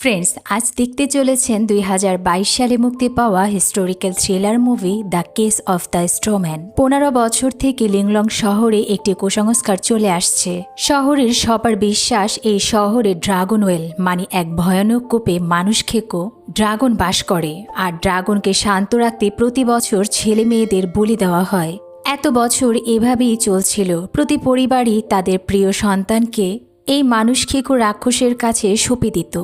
Friends, আজ দেখতে চলেছেন 2022 সালে মুক্তি পাওয়া historical thriller movie the case of the strawman. 15 বছর থেকে লিংলং শহরে একটি কুসংস্কার চলে আসছে। শহরের সবার বিশ্বাস এই শহরে ড্রাগন ওয়েল মানে এক ভয়ানক কূপে মানুষ খেকো ড্রাগন বাস করে, আর ড্রাগনকে শান্ত রাখতে প্রতি বছর ছেলে মেয়েদের বলি দেওয়া হয়। এত বছর এভাবেই চলছিল। প্রতি পরিবারই তাদের প্রিয় সন্তানকে এই মানুষ খেকো রাক্ষসের কাছে সঁপে দিত।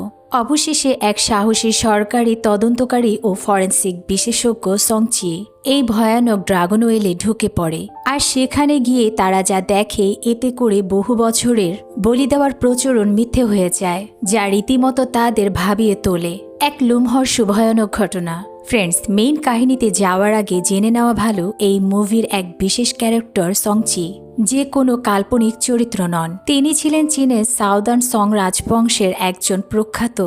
অবশেষে এক সাহসী সরকারি তদন্তকারী ও ফরেন্সিক বিশেষজ্ঞ সংচি এই ভয়ানক ড্রাগন ওয়েলে ঢুকে পড়ে, আর সেখানে গিয়ে তারা যা দেখে এতে করে বহু বছরের বলি দেওয়ার প্রচলন মিথ্যে হয়ে যায়, যা রীতিমতো তাদের ভাবিয়ে তোলে। এক লোমহর্ষ ভয়ানক ঘটনা। ফ্রেন্ডস, মেইন কাহিনীতে যাওয়ার আগে জেনে নেওয়া ভালো এই মুভির এক বিশেষ ক্যারেক্টার সংচি যে কোনো কাল্পনিক চরিত্র নন। তিনি ছিলেন চীনের সাউদার্ন সং রাজবংশের একজন প্রখ্যাত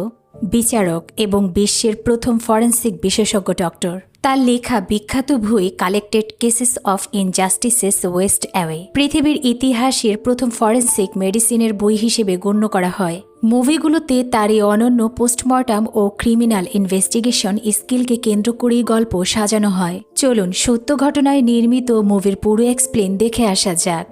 বিচারক এবং বিশ্বের প্রথম ফরেন্সিক বিশেষজ্ঞ ডক্টর। তার লেখা বিখ্যাত বই collected cases of ইনজাস্টিসেস West away পৃথিবীর ইতিহাসের প্রথম ফরেন্সিক মেডিসিনের বই হিসেবে গণ্য করা হয়। মুভিগুলোতে তার এই অনন্য পোস্টমর্টম ও ক্রিমিনাল ইনভেস্টিগেশন স্কিলকে কেন্দ্র করেই গল্প সাজানো হয়। চলুন সত্য ঘটনায় নির্মিত মুভির পুরো এক্সপ্লেন দেখে আসা যাক।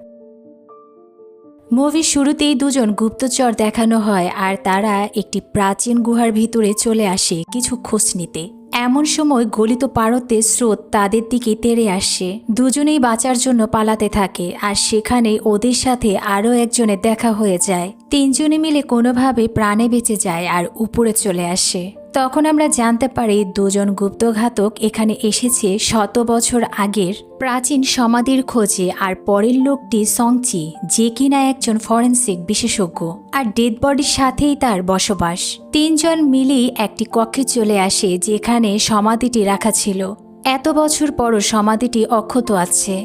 মুভির শুরুতেই দুজন গুপ্তচর দেখানো হয়, আর তারা একটি প্রাচীন গুহার ভিতরে চলে আসে কিছু খোঁজ নিতে। এমন সময় গলিত পারতে স্রোত তাদের দিকে তেড়ে আসে। দুজনেই বাঁচার জন্য পালাতে থাকে, আর সেখানে ওদের সাথে আরও একজনের দেখা হয়ে যায়। তিনজনে মিলে কোনোভাবে প্রাণে বেঁচে যায় আর উপরে চলে আসে। তখন আমরা জানতে পারি দুজন গুপ্তঘাতক এখানে এসেছে শত বছর আগের প্রাচীন সমাধির খোঁজে, আর পরের লোকটি সংচি যে কিনা একজন ফরেন্সিক বিশেষজ্ঞ, আর ডেড বডির সাথেই তার বসবাস। তিনজন মিলেই একটি কক্ষে চলে আসে যেখানে সমাধিটি রাখা ছিল। এত বছর পরও সমাধিটি অক্ষত আছে।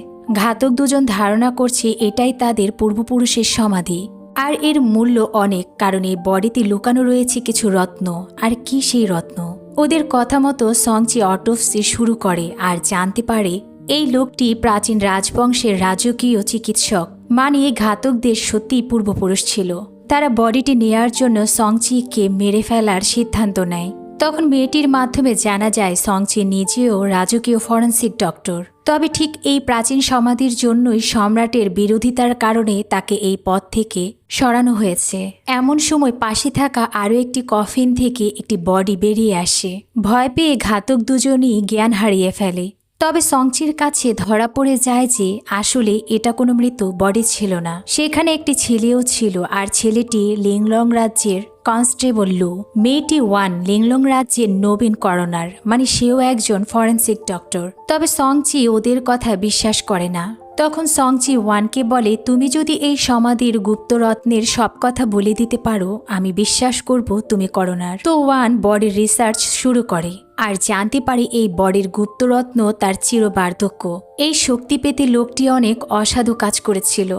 ঘাতক দুজন ধারণা করছে এটাই তাদের পূর্বপুরুষের সমাধি, আর এর মূল্য অনেক, কারণ এই বডিতে লুকানো রয়েছে কিছু রত্ন। আর কি সেই রত্ন? ওদের কথা মতো সংচি অটোপসি শুরু করে আর জানতে পারে এই লোকটি প্রাচীন রাজবংশের রাজকীয় চিকিৎসক, মানে ঘাতকদের সত্যিই পূর্বপুরুষ ছিল। তারা বডিটি নেয়ার জন্য সংচিকে মেরে ফেলার সিদ্ধান্ত নেয়। তখন মেয়েটির মাধ্যমে জানা যায় সংচি নিজেও রাজকীয় ফরেন্সিক ডক্টর। তবে ঠিক এই প্রাচীন সমাধির জন্যই সম্রাটের বিরোধিতার কারণে তাকে এই পদ থেকে সরানো হয়েছে। এমন সময় পাশে থাকা আরও একটি কফিন থেকে একটি বডি বেরিয়ে আসে। ভয় পেয়ে ঘাতক দুজনই জ্ঞান হারিয়ে ফেলে। তবে সংচির কাছে ধরা পড়ে যায় যে আসলে এটা কোনো মৃত বডি ছিল না, সেখানে একটি ছেলেও ছিল, আর ছেলেটি লিংলং রাজ্যের কনস্টেবল লু। মেয়েটি ওয়ান লিংলং রাজ্যের নবীন করোনার, মানে সেও একজন ফরেন্সিক ডক্টর। তবে সংচি ওদের কথা বিশ্বাস করে না। তখন সংচি ওয়ানকে বলে, তুমি যদি এই সমাধির গুপ্তরত্নের সব কথা বলে দিতে পারো আমি বিশ্বাস করব তুমি করোনার। তো ওয়ান বডির রিসার্চ শুরু করে আর জানতে পারে এই বডির গুপ্তরত্ন তার চিরবার্ধক্য। এই শক্তি পেতে লোকটি অনেক অসাধু কাজ করেছিল,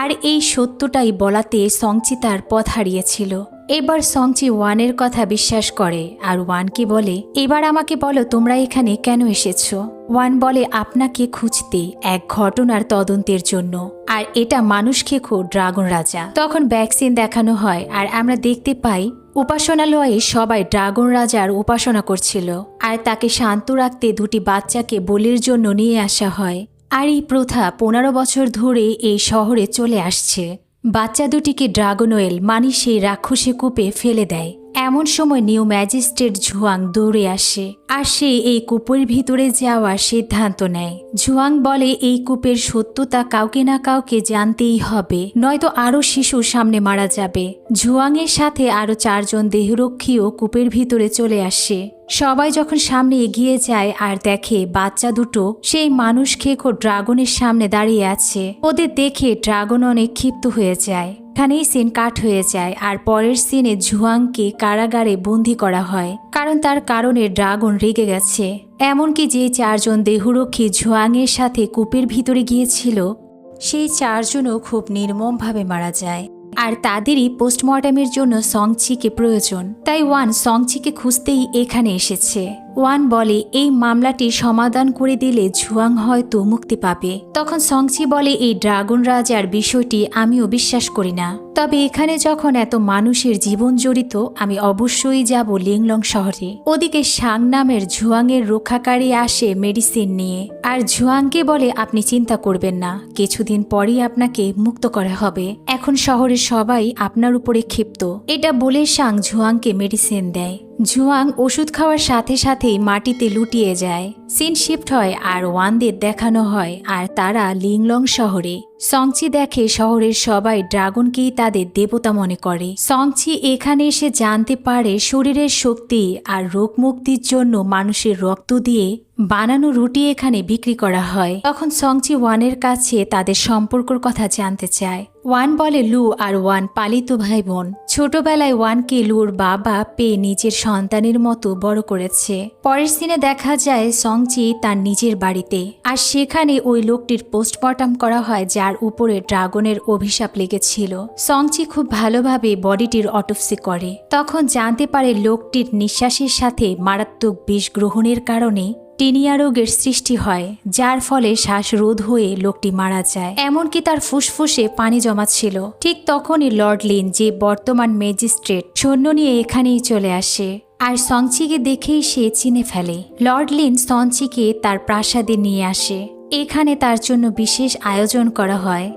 আর এই সত্যটাই বলাতে সংচি তার পথ হারিয়েছিল। এবার সংচি ওয়ানের কথা বিশ্বাস করে আর ওয়ানকে বলে, এবার আমাকে বলো তোমরা এখানে কেন এসেছো? ওয়ান বলে, আপনাকে খুঁজতে এক ঘটনার তদন্তের জন্য, আর এটা মানুষ খেকো ড্রাগন রাজা। তখন ভ্যাকসিন দেখানো হয় আর আমরা দেখতে পাই উপাসনালয়ে সবাই ড্রাগন রাজার উপাসনা করছিল, আর তাকে শান্ত রাখতে দুটি বাচ্চাকে বলির জন্য নিয়ে আসা হয়। আর এই প্রথা 15 বছর ধরে এই শহরে চলে আসছে। বাচ্চা দুটিকে ড্রাগন ওয়েল মানে সেই রাক্ষসী কূপে ফেলে দেয়। এমন সময় নিউ ম্যাজিস্ট্রেট ঝুয়াং দৌড়ে আসে, আর সে এই কূপের ভিতরে যাওয়ার সিদ্ধান্ত নেয়। ঝুয়াং বলে এই কূপের সত্যতা কাউকে না কাউকে জানতেই হবে, নয়তো আরও শিশু সামনে মারা যাবে। ঝুয়াংয়ের সাথে আরও 4 জন দেহরক্ষীও কূপের ভিতরে চলে আসে। সবাই যখন সামনে এগিয়ে যায় আর দেখে বাচ্চা দুটো সেই মানুষ খেকো ড্রাগনের সামনে দাঁড়িয়ে আছে, ওদের দেখে ড্রাগন অনেক ক্ষিপ্ত হয়ে যায়। এখানেই সিন কাট হয়ে যায়, আর পরের সিনে ঝুয়াংকে কারাগারে বন্দি করা হয়, কারণ তার কারণে ড্রাগন রেগে গেছে। এমনকি যে 4 জন দেহরক্ষী ঝুয়াংয়ের সাথে কূপের ভিতরে গিয়েছিল সেই 4 জনও খুব নির্মমভাবে মারা যায়, আর তাদেরই পোস্টমর্টমের জন্য সংচিকে প্রয়োজন। তাই ওয়ান সংচিকে খুঁজতেই এখানে এসেছে। ওয়ান বলে এই মামলাটি সমাধান করে দিলে ঝুয়াং হয়তো মুক্তি পাবে। তখন সংচি বলে এই ড্রাগন রাজার বিষয়টি আমিও বিশ্বাস করি না। তবে এখানে যখন এত মানুষের জীবন জড়িত, আমি অবশ্যই যাব লিংলং শহরে। ওদিকে শাং নামের ঝুয়াংয়ের রক্ষাকারী আসে মেডিসিন নিয়ে, আর ঝুয়াংকে বলে আপনি চিন্তা করবেন না, কিছুদিন পরেই আপনাকে মুক্ত করা হবে। এখন শহরের সবাই আপনার উপরে ক্ষিপ্ত। এটা বলে শাং ঝুয়াংকে মেডিসিন দেয়। ঝুয়াং ওষুধ খাওয়ার সাথে সাথেই মাটিতে লুটিয়ে যায়। সিন শিফট হয় আর ওয়ানদের দেখানো হয়, আর তারা লিংলং শহরে। সংচি দেখে শহরের সবাই ড্রাগনকেই তাদের দেবতা মনে করে। সংচি এখানে এসে জানতে পারে শরীরের শক্তি আর রোগ মুক্তির জন্য মানুষের রক্ত দিয়ে বানানো রুটি এখানে বিক্রি করা হয়। তখন সংচি ওয়ানের কাছে তাদের সম্পর্কর কথা জানতে চায়। ওয়ান বলে লু আর ওয়ান পালিত ভাই বোন। ছোটবেলায় ওয়ানকে লুর বাবা পেয়ে নিজের সন্তানের মতো বড় করেছে। পরের সিনে দেখা যায় সংচি তার নিজের বাড়িতে, আর সেখানে ওই লোকটির পোস্টমর্টম করা হয় যার উপরে ড্রাগনের অভিশাপ লেগেছিল। সংচি খুব ভালোভাবে বডিটির অটোপসি করে। তখন জানতে পারে লোকটির নিঃশ্বাসের সাথে মারাত্মক বিষ গ্রহণের কারণে টিনিয়া রোগের সৃষ্টি হয়, যার ফলে শ্বাসরোধ হয়ে লোকটি মারা যায়। এমনকি তার ফুসফুসে পানি জমা ছিল। ঠিক তখনই লর্ড লিন, যে বর্তমান ম্যাজিস্ট্রেট, সৈন্য নিয়ে এখানেই চলে আসে, আর সংচিকে দেখেই সে চিনে ফেলে। লর্ড লিন সংচিকে তার প্রাসাদে নিয়ে আসে। এখানে তার জন্য বিশেষ আয়োজন করা হয়।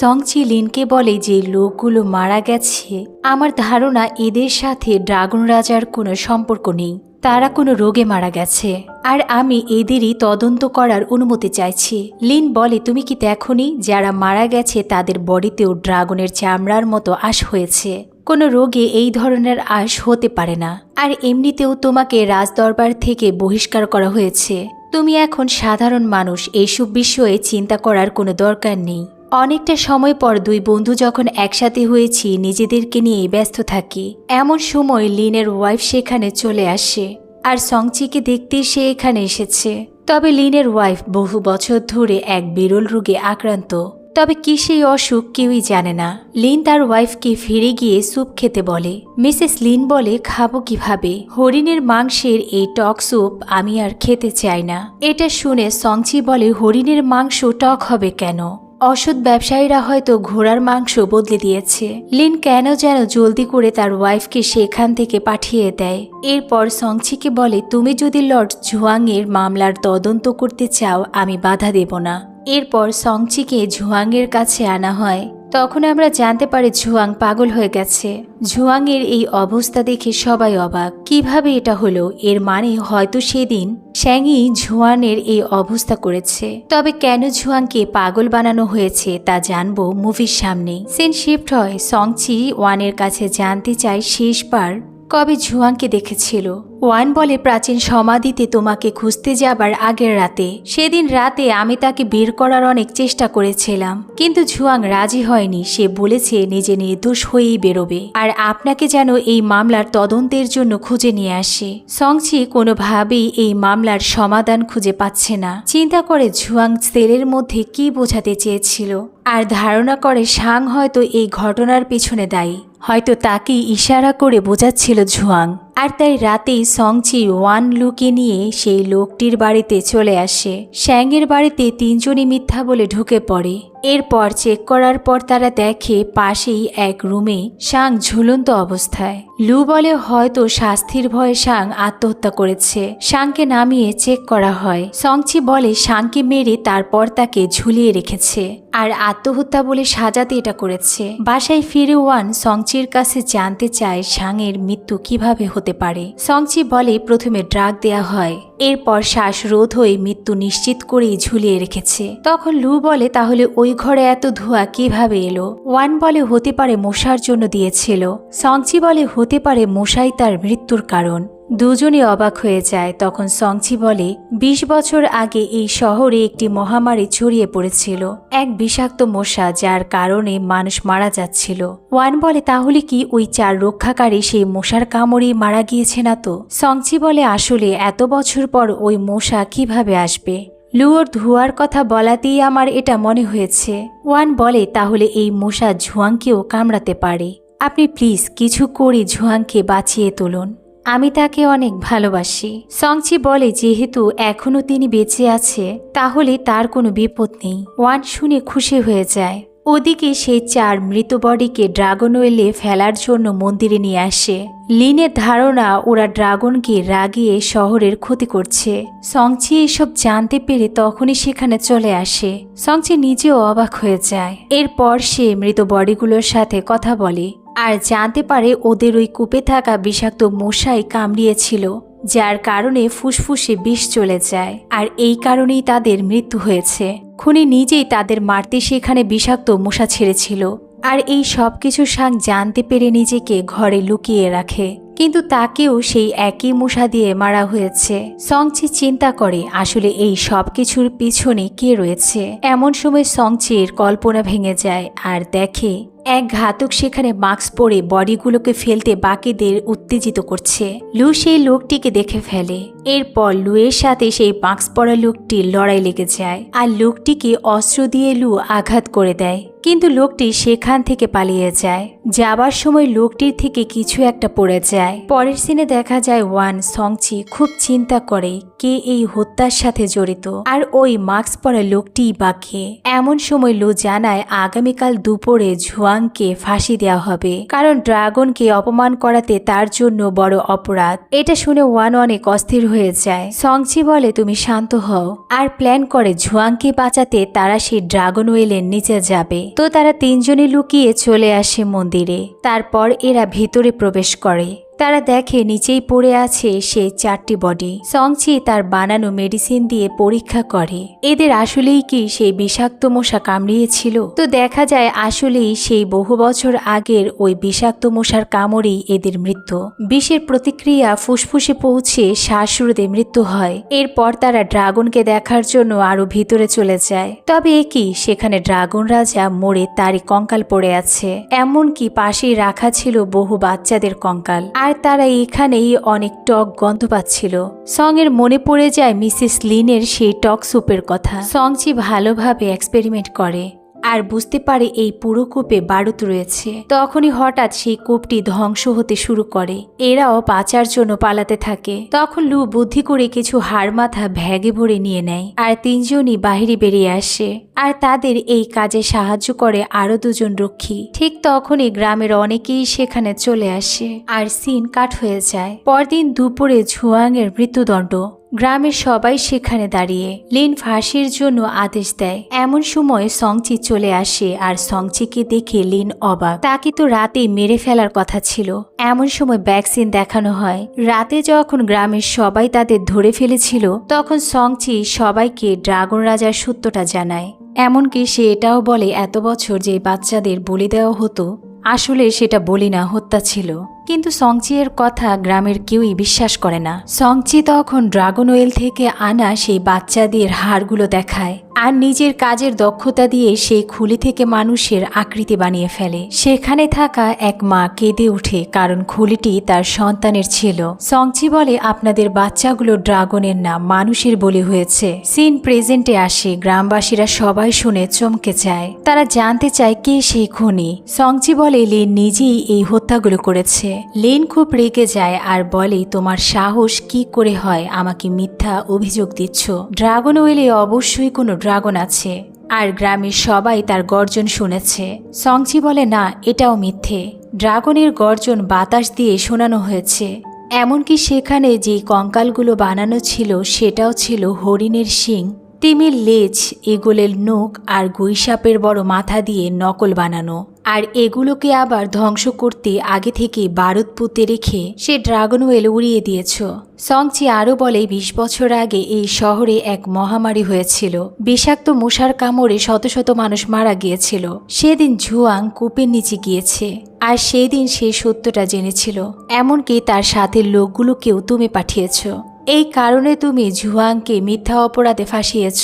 সংচি লিনকে বলে যে লোকগুলো মারা গেছে, আমার ধারণা এদের সাথে ড্রাগন রাজার কোনো সম্পর্ক নেই, তারা কোনো রোগে মারা গেছে, আর আমি এদেরই তদন্ত করার অনুমতি চাইছি। লিন বলে তুমি কি দেখোনি যারা মারা গেছে তাদের বডিতেও ড্রাগনের চামড়ার মতো আঁশ হয়েছে? কোনো রোগে এই ধরনের আঁশ হতে পারে না, আর এমনিতেও তোমাকে রাজদরবার থেকে বহিষ্কার করা হয়েছে। তুমি এখন সাধারণ মানুষ, এইসব বিষয়ে চিন্তা করার কোনো দরকার নেই। অনেকটা সময় পর দুই বন্ধু যখন একসাথে হয়েছি, নিজেদেরকে নিয়ে ব্যস্ত থাকি, এমন সময় লিনের ওয়াইফ সেখানে চলে আসে, আর সংচিকে দেখতে সে এখানে এসেছে। তবে লিনের ওয়াইফ বহু বছর ধরে এক বিরল রোগে আক্রান্ত, তবে কি সেই অসুখ কেউই জানে না। লিন তার ওয়াইফকে ফিরে গিয়ে স্যুপ খেতে বলে। মিসেস লিন বলে খাবো কিভাবে, হরিণের মাংসের এই টক স্যুপ আমি আর খেতে চাই না। এটা শুনে সংচি বলে হরিণের মাংস টক হবে কেন? অসৎ ব্যবসায়ীরা হয়তো ঘোড়ার মাংস বদলে দিয়েছে। লিন কেন যেন জলদি করে তার ওয়াইফকে সেখান থেকে পাঠিয়ে দেয়। এরপর সংচিকে বলে তুমি যদি লর্ড ঝুয়াংয়ের মামলার তদন্ত করতে চাও আমি বাধা দেব না। এরপর সংচিকে ঝুয়াংয়ের কাছে আনা হয়। তখন আমরা জানতে পারি ঝুয়াং পাগল হয়ে গেছে। ঝুয়াংয়ের এই অবস্থা দেখে সবাই অবাক, কিভাবে এটা হলো? এর মানে হয়তো সেদিন শ্যাংই ঝুয়ানের এই অবস্থা করেছে। তবে কেন ঝুয়াংকে পাগল বানানো হয়েছে তা জানবো মুভির সামনে। সিন শিফট হয়। সংচি ওয়ানের কাছে জানতে চায় শেষবার কবে ঝুয়াংকে দেখেছিল। ওয়ান বলে প্রাচীন সমাধিতে তোমাকে খুঁজতে যাবার আগের রাতে। সেদিন রাতে আমি তাকে বের করার অনেক চেষ্টা করেছিলাম, কিন্তু ঝুয়াং রাজি হয়নি। সে বলেছে নিজে নির্দোষ হয়েই বেরোবে, আর আপনাকে যেন এই মামলার তদন্তের জন্য খুঁজে নিয়ে আসে। সংচি কোনোভাবেই এই মামলার সমাধান খুঁজে পাচ্ছে না। চিন্তা করে ঝুয়াং সেলের মধ্যে কি বোঝাতে চেয়েছিল, আর ধারণা করে শাং হয়তো এই ঘটনার পিছনে দায়ী। হয়তো তাকেই ইশারা করে বোঝাচ্ছিল ঝুয়াং। আর তাই রাতেই সংচি ওয়ান লুকে নিয়ে সেই লোকটির বাড়িতে চলে আসে। শ্যাংয়ের বাড়িতে তিনজনই মিথ্যা বলে ঢুকে পড়ে। এরপর চেক করার পর তারা দেখে পাশেই এক রুমে শাং ঝুলন্ত অবস্থায়। লু বলে হয়তো শাস্তির ভয়ে শাং আত্মহত্যা করেছে। শাংকে নামিয়ে চেক করা হয়। সংচি বলে শাংকে মেরে তারপর তাকে ঝুলিয়ে রেখেছে, আর আত্মহত্যা বলে সাজাতে এটা করেছে। বাসায় ফিরে ওয়ান সংচির কাছে জানতে চায় শাংয়ের মৃত্যু কিভাবে হতে পারে। সংচি বলে প্রথমে ড্রাগ দেয়া হয়, এরপর শ্বাসরোধ হয়ে মৃত্যু নিশ্চিত করেই ঝুলিয়ে রেখেছে। তখন লু বলে তাহলে ওই ঘরে এত ধোঁয়া কিভাবে এলো? ওয়ান বলে হতে পারে মশার জন্য দিয়েছিল। সংচি বলে হতে পারে মশাই তার মৃত্যুর কারণ। দুজনই অবাক হয়ে যায়। তখন সংচি বলে ২০ বছর আগে এই শহরে একটি মহামারী ছড়িয়ে পড়েছিল, এক বিষাক্ত মশা, যার কারণে মানুষ মারা যাচ্ছিল। ওয়ান বলে তাহলে কি ওই ৪ রক্ষাকারী সেই মশার কামড়ে মারা গিয়েছে না তো? সংচি বলে আসলে এত বছর পর ওই মশা কিভাবে আসবে? লুয়োর ধোঁয়ার কথা বলাতেই আমার এটা মনে হয়েছে। ওয়ান বলে তাহলে এই মশা ঝুয়াংকেও কামড়াতে পারে। আপনি প্লিজ কিছু করে ঝুয়াংকে বাঁচিয়ে তুলুন, আমি তাকে অনেক ভালোবাসি। সংচি বলে যেহেতু এখনো তিনি বেঁচে আছে তাহলে তার কোনো বিপদ নেই। ওয়ান শুনে খুশি হয়ে যায়। ওদিকে সেই 4 মৃত বডিকে ড্রাগন ওয়েলে ফেলার জন্য মন্দিরে নিয়ে আসে। লিনের ধারণা ওরা ড্রাগনকে রাগিয়ে শহরের ক্ষতি করছে। সংচি এসব জানতে পেরে তখনই সেখানে চলে আসে। সংচি নিজেও অবাক হয়ে যায়। এরপর সে মৃত বডিগুলোর সাথে কথা বলে আর জানতে পারে ওদের ওই কূপে থাকা বিষাক্ত মশাই কামড়িয়েছিল, যার কারণে ফুসফুসে বিষ চলে যায় আর এই কারণেই তাদের মৃত্যু হয়েছে। খুনি নিজেই তাদের মারতে সেখানে বিষাক্ত মশা ছেড়েছিল আর এই সব কিছু সাং জানতে পেরে নিজেকে ঘরে লুকিয়ে রাখে, কিন্তু তাকেও সেই একই মশা দিয়ে মারা হয়েছে। সংচি চিন্তা করে আসলে এই সব কিছুর পিছনে কে রয়েছে। এমন সময় সংচির কল্পনা ভেঙে যায় আর দেখে এক ঘাতক সেখানে মাস্ক পরে বডিগুলোকে ফেলতে বাকিদের উত্তেজিত করছে। লু সেই লোকটিকে দেখে ফেলে। এরপর লুয়ের সাথে সেই মাস্ক পরা লোকটির লড়াই লেগে যায় আর লোকটিকে অস্ত্র দিয়ে লু আঘাত করে দেয়, কিন্তু লোকটি সেখান থেকে পালিয়ে যায়। যাবার সময় লোকটির থেকে কিছু একটা পড়ে যায়। পরের সিনে দেখা যায় সংচি খুব চিন্তা করে কে এই হত্যার সাথে জড়িত আর ওই মাস্ক পরা লোকটিই বা কে। এমন সময় লু জানায় আগামীকাল দুপুরে ঝুয়াংকে ফাঁসি দেওয়া হবে, কারণ ড্রাগনকে অপমান করাতে তার জন্য বড় অপরাধ। এটা শুনে অনেক অস্থির হয়ে যায়। সংচি বলে তুমি শান্ত হও আর প্ল্যান করে ঝুয়াংকে বাঁচাতে তারা সেই ড্রাগন ওয়েলের নিচে যাবে। তো তারা 3 জনে লুকিয়ে চলে আসে মন্দিরে। তারপর এরা ভিতরে প্রবেশ করে। তারা দেখে নিচেই পড়ে আছে সেই 4টি বডি। সংচি তার বানানো মেডিসিন দিয়ে পরীক্ষা করে এদের আসলেই কি সেই বিষাক্ত মশা কামড়িয়েছিল। তো দেখা যায় আসলেই সেই বহু বছর আগের ওই বিষাক্ত মশার কামড়েই এদের মৃত্যু। বিষের প্রতিক্রিয়া ফুসফুসে পৌঁছে শ্বাসরোধে মৃত্যু হয়। এরপর তারা ড্রাগনকে দেখার জন্য আরো ভিতরে চলে যায়। তবে একই সেখানে ড্রাগন রাজা মরে তারই কঙ্কাল পড়ে আছে। এমনকি পাশেই রাখা ছিল বহু বাচ্চাদের কঙ্কাল। আর তারা এখানেই অনেক টক গন্ধ পাচ্ছিল। সং এর মনে পড়ে যায় মিসেস লিনের সেই টক স্যুপের কথা। সংচি ভালোভাবে এক্সপেরিমেন্ট করে আর বুঝতে পারে এই পুরো কূপে বারুদ রয়েছে। তখনই হঠাৎ সেই কূপটি ধ্বংস হতে শুরু করে। এরাও বাঁচার জন্য পালাতে থাকে। তখন লু বুদ্ধি করে কিছু হাড় মাথা ব্যাগে ভরে নিয়ে নেয় আর 3 জনই বাহিরে বেরিয়ে আসে আর তাদের এই কাজে সাহায্য করে আরো 2 জন রক্ষী। ঠিক তখনই গ্রামের অনেকেই সেখানে চলে আসে আর সিন কাট হয়ে যায়। পরদিন দুপুরে ঝুয়াং এর মৃত্যুদণ্ড। গ্রামের সবাই সেখানে দাঁড়িয়ে লিন ফাঁসির জন্য আদেশ দেয়। এমন সময় সংচি চলে আসে আর সংচিকে দেখে লিন অবাক। তাকে তো রাতে মেরে ফেলার কথা ছিল। এমন সময় ভ্যাকসিন দেখানো হয়। রাতে যখন গ্রামের সবাই তাদের ধরে ফেলেছিল তখন সংচি সবাইকে ড্রাগন রাজার সত্যটা জানায়। এমনকি সে এটাও বলে এত বছর যে বাচ্চাদের বলি দেওয়া হতো আসলে সেটা বলি না, হত্যা ছিল। কিন্তু সংচি এর কথা গ্রামের কেউই বিশ্বাস করে না। সংচি তখন ড্রাগন ওয়েল থেকে আনা সেই বাচ্চাদের হাড়গুলো দেখায় আর নিজের কাজের দক্ষতা দিয়ে সেই খুলি থেকে মানুষের আকৃতি বানিয়ে ফেলে। সেখানে থাকা এক মা কেঁদে ওঠে কারণ খুলিটি তার সন্তানের ছিল। সংচি বলে আপনাদের বাচ্চাগুলো ড্রাগনের না মানুষের বলি হয়েছে। সিন প্রেজেন্টে আসে। গ্রামবাসীরা সবাই শুনে চমকে যায়। তারা জানতে চায় কে সেই খুনি। সংচি বলে লিন নিজেই এই হত্যাগুলো করেছে। লিন খুব রেগে যায় আর বলে তোমার সাহস কি করে হয় আমাকে মিথ্যা অভিযোগ দিচ্ছ? ড্রাগন ওয়েলে অবশ্যই কোনো ড্রাগন আছে আর গ্রামের সবাই তার গর্জন শুনেছে। সংচি বলে না, এটাও মিথ্যে। ড্রাগনের গর্জন বাতাস দিয়ে শোনানো হয়েছে। এমনকি সেখানে যে কঙ্কালগুলো বানানো ছিল সেটাও ছিল হরিণের শিং, তিমির লেজ, এগোলের নখ আর গুইসাপের বড় মাথা দিয়ে নকল বানানো। আর এগুলোকে আবার ধ্বংস করতে আগে থেকে বারুদ পুঁতে রেখে সে ড্রাগন ওয়েল উড়িয়ে দিয়েছ। সংচি আরও বলে 20 বছর আগে এই শহরে এক মহামারী হয়েছিল। বিষাক্ত মশার কামড়ে শত শত মানুষ মারা গিয়েছিল। সেদিন ঝুয়াং কূপের নিচে গিয়েছে আর সেই দিন সে সত্যটা জেনেছিল। এমনকি তার সাথে লোকগুলোকেও তুমি পাঠিয়েছ। এই কারণে তুমি ঝুয়াংকে মিথ্যা অপরাধে ফাঁসিয়েছ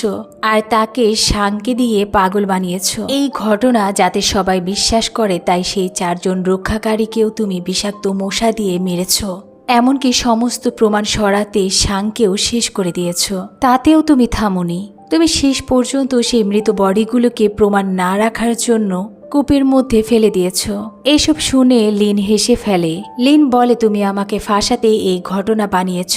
আর তাকে সাংকে দিয়ে পাগল বানিয়েছ। এই ঘটনা যাতে সবাই বিশ্বাস করে তাই সেই 4 জন রক্ষাকারীকেও তুমি বিষাক্ত মশা দিয়ে মেরেছ। এমনকি সমস্ত প্রমাণ সরাতে সাংকেও শেষ করে দিয়েছ। তাতেও তুমি থামোনি। তুমি শেষ পর্যন্ত সেই মৃত বডিগুলোকে প্রমাণ না রাখার জন্য কূপের মধ্যে ফেলে দিয়েছ। এইসব শুনে লিন হেসে ফেলে। লিন বলে তুমি আমাকে ফাঁসাতে এই ঘটনা বানিয়েছ।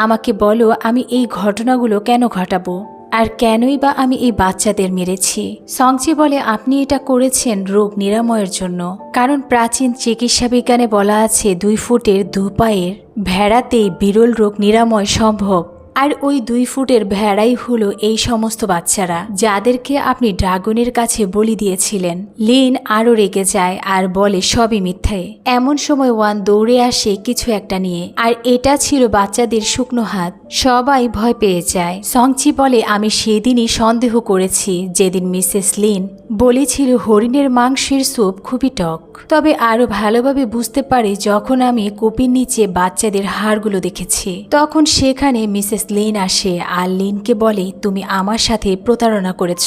আমাকে বলো আমি এই ঘটনাগুলো কেন ঘটাবো? আর কেনই বা আমি এই বাচ্চাদের মেরেছি। সংচি বলে আপনি এটা করেছেন রোগ নিরাময়ের জন্য, কারণ প্রাচীন চিকিৎসা বিজ্ঞানে বলা আছে 2 ফুটের 2 পায়ের ভেড়াতেই বিরল রোগ নিরাময় সম্ভব। আর ওই 2 ফুটের ভেড়াই হলো এই সমস্ত বাচ্চারা যাদেরকে আপনি ড্রাগনের কাছে বলি দিয়েছিলেন। লিন আরও রেগে যায় আর বলে সবই মিথ্যে। এমন সময় ওয়ান দৌড়ে আসে কিছু একটা নিয়ে, আর এটা ছিল বাচ্চাদের শুকনো হাত। সবাই ভয় পেয়ে যায়। সংচি বলে আমি সেদিনই সন্দেহ করেছি যেদিন মিসেস লিন বলেছিল হরিণের মাংসের স্যুপ খুবই টক। তবে আরো ভালোভাবে বুঝতে পারে যখন আমি কূপের নিচে বাচ্চাদের হাড়গুলো দেখেছি। তখন সেখানে মিসেস লিন আসে আর লিনকে বলে তুমি আমার সাথে প্রতারণা করেছ।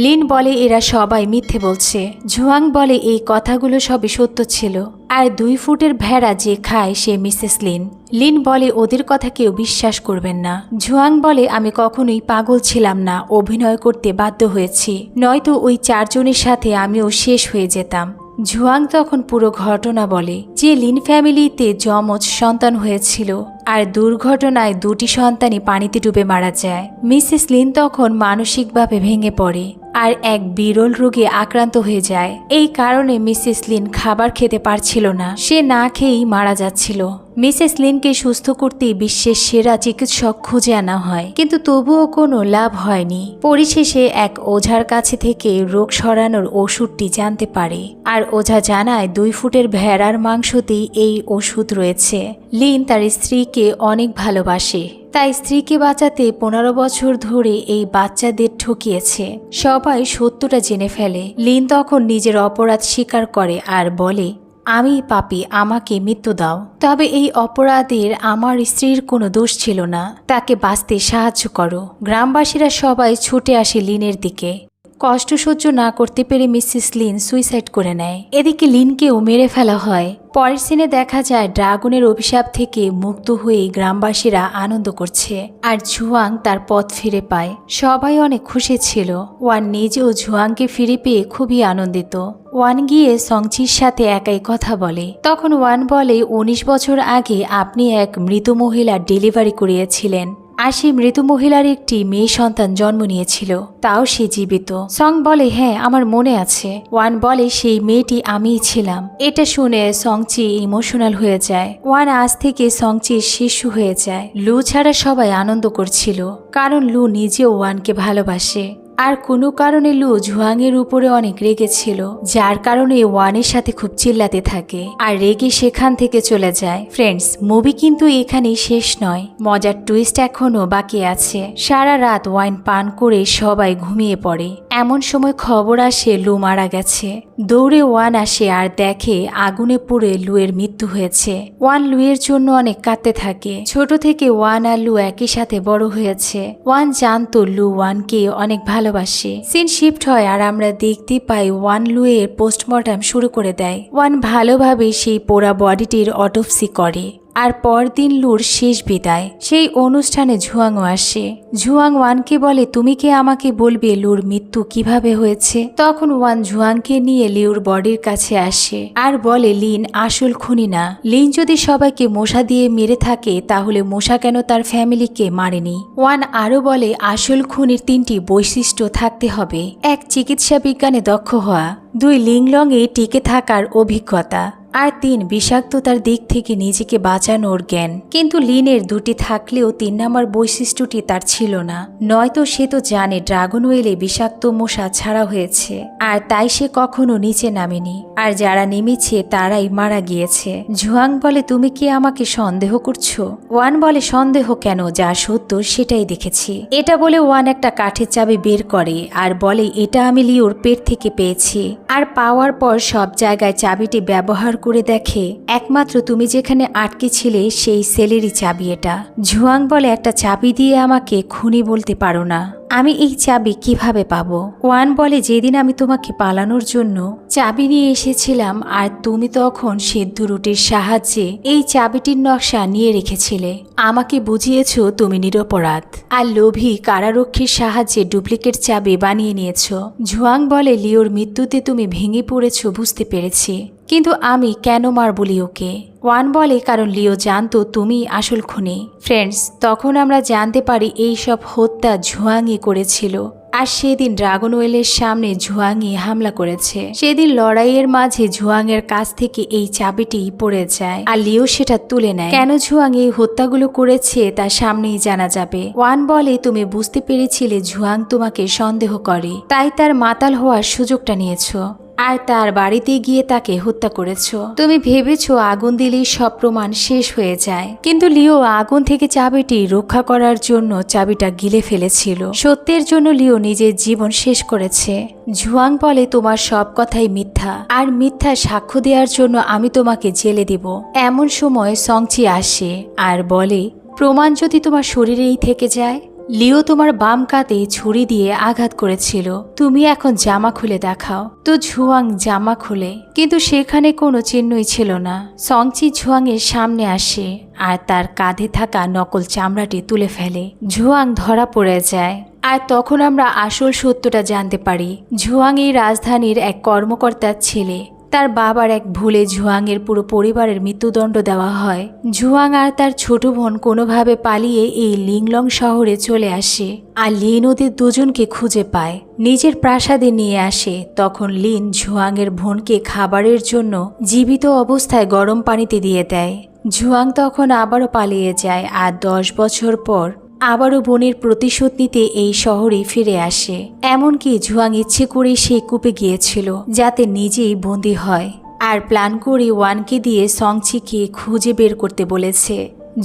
লিন বলে এরা সবাই মিথ্যে বলছে। ঝুয়াং বলে এই কথাগুলো সবই সত্য ছিল, আর 2 ফুটের ভেড়া যে খায় সে মিসেস লিন। লিন বলে ওদের কথা কেউ বিশ্বাস করবেন না। ঝুয়াং বলে আমি কখনোই পাগল ছিলাম না, অভিনয় করতে বাধ্য হয়েছি, নয়তো ওই 4 জনের সাথে আমিও শেষ হয়ে যেতাম। ঝুয়াং তখন পুরো ঘটনা বলে যে লিন ফ্যামিলিতে যমজ সন্তান হয়েছিল, আর দুর্ঘটনায় 2টি সন্তানই পানিতে ডুবে মারা যায়। মিসেস লিন তখন মানসিকভাবে ভেঙে পড়ে আর এক বিরল রোগে আক্রান্ত হয়ে যায়। এই কারণে মিসেস লিন খাবার খেতে পারছিল না, সে না খেয়েই মারা যাচ্ছিল। মিসেস লিনকে সুস্থ করতে বিশ্বের সেরা চিকিৎসক খুঁজে আনা হয়, কিন্তু তবুও কোনো লাভ হয়নি। পরিশেষে এক ওঝার কাছে থেকে রোগ সরানোর ওষুধটি জানতে পারে, আর ওঝা জানায় 2 ফুটের ভেড়ার মাংসতেই এই ওষুধ রয়েছে। লিন তার স্ত্রীকে অনেক ভালোবাসে, তাই স্ত্রীকে বাঁচাতে 15 বছর ধরে এই বাচ্চাদের ঠকিয়েছে। সবাই সত্যটা জেনে ফেলে। লিন তখন নিজের অপরাধ স্বীকার করে আর বলে আমি পাপী, আমাকে মৃত্যু দাও। তবে এই অপরাধের আমার স্ত্রীর কোনো দোষ ছিল না, তাকে বাঁচতে সাহায্য করো। গ্রামবাসীরা সবাই ছুটে আসে লিনের দিকে। কষ্ট সহ্য না করতে পেরে মিসেস লিন সুইসাইড করে নেয়। এদিকে লিনকেও মেরে ফেলা হয়। পরের সিনে দেখা যায় ড্রাগনের অভিশাপ থেকে মুক্ত হয়ে গ্রামবাসীরা আনন্দ করছে, আর ঝুয়াং তার পথ ফিরে পায়। সবাই অনেক খুশি ছিল। ওয়ান নিজেও ঝুয়াংকে ফিরে পেয়ে খুবই আনন্দিত। ওয়ান গিয়ে সংচির সাথে একাই কথা বলে। তখন ওয়ান বলে 19 বছর আগে আপনি এক মৃত মহিলার ডেলিভারি করিয়েছিলেন, আর সেই মৃত মহিলার একটি মেয়ে সন্তান জন্ম নিয়েছিল, তাও সে জীবিত। সং বলে হ্যাঁ আমার মনে আছে। ওয়ান বলে সেই মেয়েটি আমিই ছিলাম। এটা শুনে সংচি ইমোশনাল হয়ে যায়। ওয়ান আজ থেকে সংচির শিশু হয়ে যায়। লু ছাড়া সবাই আনন্দ করছিল, কারণ লু নিজেও ওয়ানকে ভালোবাসে। আর কোনো কারণে লু ঝুয়াংয়ের উপরে অনেক রেগেছিল, যার কারণে ওয়ানের সাথে খুব চিল্লাতে থাকে আর রেগে সেখান থেকে চলে যায়। ফ্রেন্ডস, মুভি কিন্তু এখানেই শেষ নয়, মজার টুইস্ট এখনো বাকি আছে। সারা রাত ওয়াইন পান করে সবাই ঘুমিয়ে পড়ে। এমন সময় খবর আসে লু মারা গেছে। দৌড়ে ওয়ান আসে আর দেখে আগুনে পুড়ে লুয়ের মৃত্যু হয়েছে। ওয়ান লুয়ের জন্য অনেক কাঁদতে থাকে। ছোট থেকে ওয়ান আর লু একই সাথে বড় হয়েছে। ওয়ান জানতো লু ওয়ানকে অনেক ভালোবাসে। সিন শিফট হয় আর আমরা দেখতে পাই ওয়ান লুয়ের পোস্টমর্টম শুরু করে দেয়। ওয়ান ভালোভাবে সেই পোড়া বডিটির অটোপসি করে। আর পরদিন লুর শেষ বিদায়। সেই অনুষ্ঠানে ঝুয়াংও আসে। ঝুয়াং ওয়ানকে বলে তুমি কি আমাকে বলবে লুর মৃত্যু কিভাবে হয়েছে? তখন ওয়ান ঝুয়াংকে নিয়ে লিউর বডির কাছে আসে আর বলে লিন আসল খুনি না। লিন যদি সবাইকে মশা দিয়ে মেরে থাকে তাহলে মশা কেন তার ফ্যামিলিকে মারেনি? ওয়ান আরো বলে আসল খুনির 3টি বৈশিষ্ট্য থাকতে হবে: 1 চিকিৎসা বিজ্ঞানে দক্ষ হওয়া, 2 লিংলংয়ে টিকে থাকার অভিজ্ঞতা, আর 3 বিষাক্ততার দিক থেকে নিজেকে বাঁচানোর জ্ঞান। কিন্তু লিনের 2টি থাকলেও 3 নম্বর বৈশিষ্ট্যটি তার ছিল না। নয়তো সে তো জানে ড্রাগন ওয়েলে বিষাক্ত মশা ছাড়া হয়েছে, আর তাই সে কখনো নিচে নামেনি। আর যারা নেমেছে তারাই মারা গিয়েছে। ঝুয়াং বলে তুমি কি আমাকে সন্দেহ করছো? ওয়ান বলে সন্দেহ কেন, যা সত্য সেটাই দেখেছি। এটা বলে ওয়ান একটা কাঠের চাবি বের করে আর বলে এটা আমি লিওর পেট থেকে পেয়েছি। আর পাওয়ার পর সব জায়গায় চাবিটি ব্যবহার করে দেখে একমাত্র তুমি যেখানে আটকে ছিলে সেই সেলেরই চাবি এটা। ঝুয়াং বলে একটা চাবি দিয়ে আমাকে খুনি বলতে পারো না, আমি এই চাবি কিভাবে পাবো? ওয়ান বলে যেদিন আমি তোমাকে পালানোর জন্য চাবি নিয়ে এসেছিলাম আর তুমি তখন সেদ্ধ রুটির সাহায্যে এই চাবিটির নকশা নিয়ে রেখেছিলে, আমাকে বুঝিয়েছ তুমি নিরপরাধ আর লোভী কারারক্ষীর সাহায্যে ডুপ্লিকেট চাবি বানিয়ে নিয়েছ। ঝুয়াং বলে লিওর মৃত্যুতে তুমি ভেঙে পড়েছ বুঝতে পেরেছি, কিন্তু আমি কেন মারবো লিওকে? ওয়ান বলে কারণ লিও জানতো তুমি আসল খুনি। ফ্রেন্ডস, তখন আমরা জানতে পারি এই সব হত্যা ঝুয়াংই করেছিল। আর সেদিন ড্রাগন ওয়েলের সামনে ঝুয়াংই হামলা করেছে। সেদিন লড়াইয়ের মাঝে ঝুয়াংয়ের কাছ থেকে এই চাবিটি পড়ে যায় আর লিও সেটা তুলে নেয়। কেন ঝুয়াং এই হত্যাগুলো করেছে তা সামনেই জানা যাবে। ওয়ান বলে তুমি বুঝতে পেরেছিলে ঝুয়াং তোমাকে সন্দেহ করে, তাই তার মাতাল হওয়ার সুযোগটা নিয়েছো আর তার বাড়িতে গিয়ে তাকে হত্যা করেছো। তুমি ভেবেছো আগুন দিলেই সব প্রমাণ শেষ হয়ে যায়, কিন্তু লিও আগুন থেকে চাবিটি রক্ষা করার জন্য চাবিটা গিলে ফেলেছিল। সত্যের জন্য লিও নিজের জীবন শেষ করেছে। ঝুয়াং বলে তোমার সব কথাই মিথ্যা, আর মিথ্যা সাক্ষ্য দেওয়ার জন্য আমি তোমাকে জেলে দিব। এমন সময় সংচি আসে আর বলে প্রমাণ যদি তোমার শরীরেই থেকে যায়। লিও তোমার বাম কাঁধে ছুরি দিয়ে আঘাত করেছিল, তুমি এখন জামা খুলে দেখাও। তো ঝুয়াং জামা খুলে, কিন্তু সেখানে কোনো চিহ্নই ছিল না। সংচি ঝুয়াংয়ের সামনে আসে আর তার কাঁধে থাকা নকল চামড়াটি তুলে ফেলে। ঝুয়াং ধরা পড়ে যায় আর তখন আমরা আসল সত্যটা জানতে পারি। ঝুয়াং এই রাজধানীর এক কর্মকর্তার ছেলে। তার বাবার এক ভুলে ঝুয়াংয়ের পুরো পরিবারের মৃত্যুদণ্ড দেওয়া হয়। ঝুয়াং আর তার ছোট বোন কোনোভাবে পালিয়ে এই লিংলং শহরে চলে আসে আর লিন ওদের দুজনকে খুঁজে পায়, নিজের প্রাসাদে নিয়ে আসে। তখন লিন ঝুয়াংয়ের বোনকে খাবারের জন্য জীবিত অবস্থায় গরম পানিতে দিয়ে দেয়। ঝুয়াং তখন আবারও পালিয়ে যায় আর 10 বছর পর আবারও বোনের প্রতিশোধ নিতে এই শহরে ফিরে আসে। এমনকি ঝুয়াং ইচ্ছে করেই সেই কূপে গিয়েছিল যাতে নিজেই বন্দী হয়, আর প্ল্যান করে ওয়ানকে দিয়ে সংচিকে খুঁজে বের করতে বলেছে।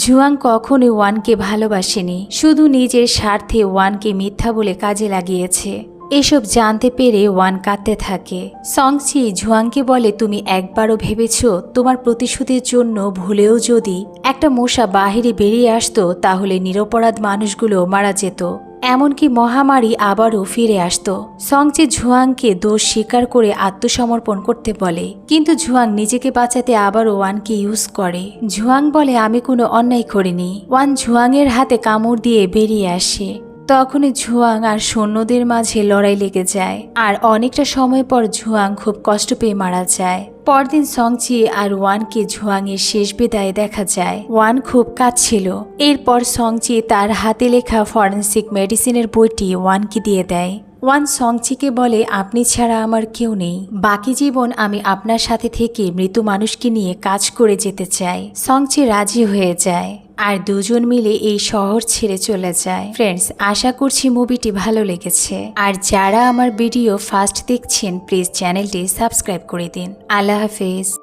ঝুয়াং কখনোই ওয়ানকে ভালোবাসেনি, শুধু নিজের স্বার্থে ওয়ানকে মিথ্যা বলে কাজে লাগিয়েছে। এসব জানতে পেরে ওয়ান কাঁদতে থাকে। সংচি ঝুয়াংকে বলে তুমি একবারও ভেবেছ তোমার প্রতিশোধের জন্য ভুলেও যদি একটা মশা বাহিরে বেরিয়ে আসতো তাহলে নিরপরাধ মানুষগুলো মারা যেত, এমনকি মহামারী আবারও ফিরে আসতো। সংচি ঝুয়াংকে দোষ স্বীকার করে আত্মসমর্পণ করতে বলে, কিন্তু ঝুয়াং নিজেকে বাঁচাতে আবারও ওয়ানকে ইউজ করে। ঝুয়াং বলে আমি কোনো অন্যায় করিনি। ওয়ান ঝুয়াংয়ের হাতে কামড় দিয়ে বেরিয়ে আসে। তখনই ঝুয়াং আর সৈন্যদের মাঝে লড়াই লেগে যায় আর অনেকটা সময় পর ঝুয়াং খুব কষ্ট পেয়ে মারা যায়। পরদিন সংচি আর ওয়ানকে ঝুয়াংয়ের শেষ বিদায় দেখা যায়। ওয়ান খুব কাঁদছিল। এরপর সংচি তার হাতে লেখা ফরেন্সিক মেডিসিনের বইটি ওয়ানকে দিয়ে দেয়। ওয়ান সংচিকে বলে আপনি ছাড়া আমার কেউ নেই, বাকি জীবন আমি আপনার সাথে থেকে মৃত মানুষকে নিয়ে কাজ করে যেতে চাই। সংচি রাজি হয়ে যায় আর দুজন মিলে এই শহর ছেড়ে চলে যায়। ফ্রেন্ডস, আশা করছি মুভিটি ভালো লেগেছে। আর যারা আমার ভিডিও ফার্স্ট দেখছেন প্লিজ চ্যানেলটি সাবস্ক্রাইব করে দিন। আল্লাহ হাফেজ।